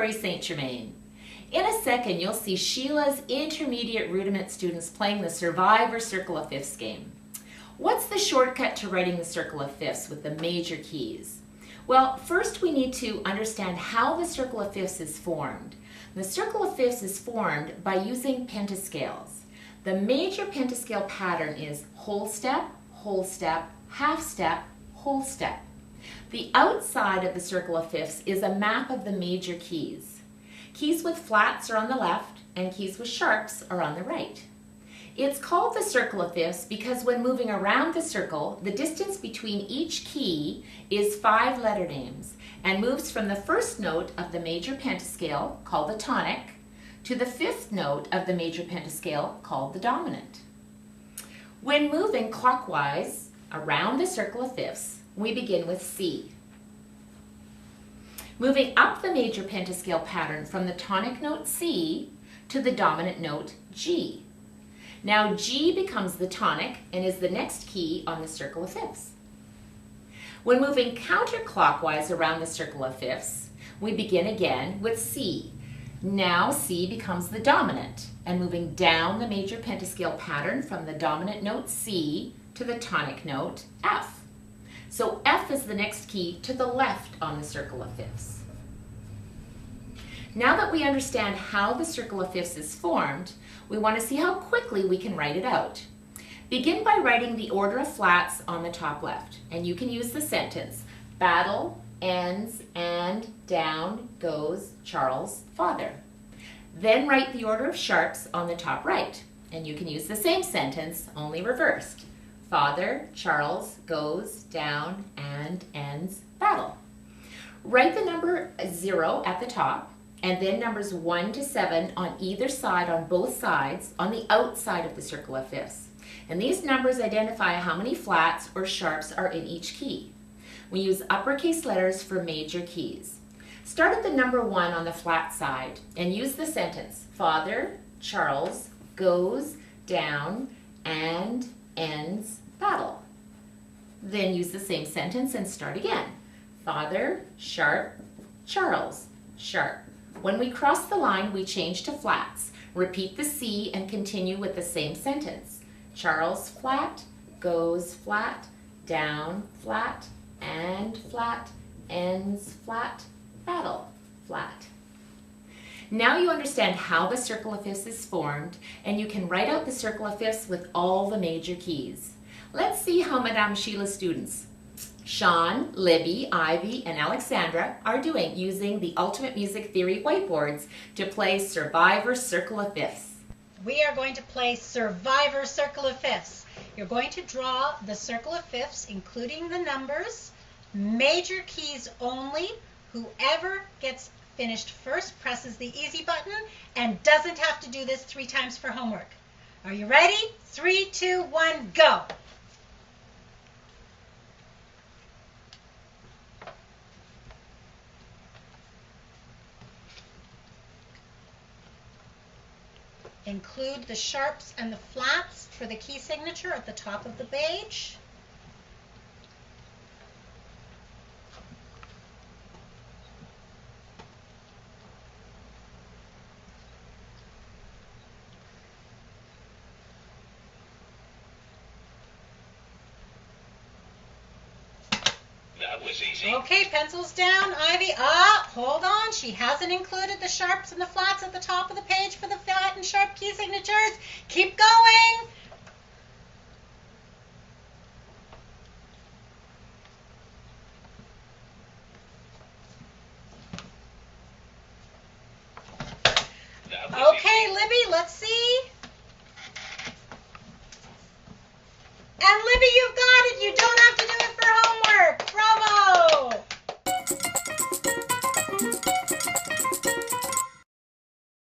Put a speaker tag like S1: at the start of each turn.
S1: Laboratory St. Germain. In a second, you'll see Sheila's intermediate rudiment students playing the Survivor Circle of Fifths game. What's the shortcut to writing the circle of fifths with the major keys? Well, first we need to understand how the circle of fifths is formed. The circle of fifths is formed by using Penta Scales. The major pentascale pattern is whole step, half step, whole step. The outside of the circle of fifths is a map of the major keys. Keys with flats are on the left and keys with sharps are on the right. It's called the circle of fifths because when moving around the circle, the distance between each key is 5 letter names and moves from the first note of the major pentascale, called the tonic, to the 5th note of the major pentascale, called the dominant. When moving clockwise around the circle of fifths, we begin with C. Moving up the major pentascale pattern from the tonic note C to the dominant note G. Now G becomes the tonic and is the next key on the circle of fifths. When moving counterclockwise around the circle of fifths, we begin again with C. Now C becomes the dominant, and moving down the major pentascale pattern from the dominant note C to the tonic note F. So F is the next key to the left on the circle of fifths. Now that we understand how the circle of fifths is formed, we want to see how quickly we can write it out. Begin by writing the order of flats on the top left, and you can use the sentence, battle ends and down goes Charles' father. Then write the order of sharps on the top right, and you can use the same sentence, only reversed. Father, Charles, goes down and ends battle. Write the number 0 at the top, and then numbers 1 to 7 on either side, on both sides, on the outside of the circle of fifths. And these numbers identify how many flats or sharps are in each key. We use uppercase letters for major keys. Start at the number 1 on the flat side and use the sentence, Father, Charles, goes down and ends battle. Then use the same sentence and start again. Father, sharp, Charles, sharp. When we cross the line, we change to flats. Repeat the C and continue with the same sentence. Charles flat, goes flat, down flat, and flat, ends flat, battle flat. Now you understand how the circle of fifths is formed, and you can write out the circle of fifths with all the major keys. Let's see how Madame Sheila's students, Sean, Libby, Ivy, and Alexandra, are doing using the Ultimate Music Theory whiteboards to play Survivor Circle of Fifths.
S2: We are going to play Survivor Circle of Fifths. You're going to draw the circle of fifths, including the numbers, major keys only. Whoever gets finished first presses the easy button and doesn't have to do this 3 times for homework. Are you ready? 3, 2, 1, go! Include the sharps and the flats for the key signature at the top of the page.
S3: That was easy.
S2: Okay, pencils down. Ivy, hold on. She hasn't included the sharps and the flats at the top of the page for the flat and sharp key signatures. Keep going. Okay, Libby, let's see.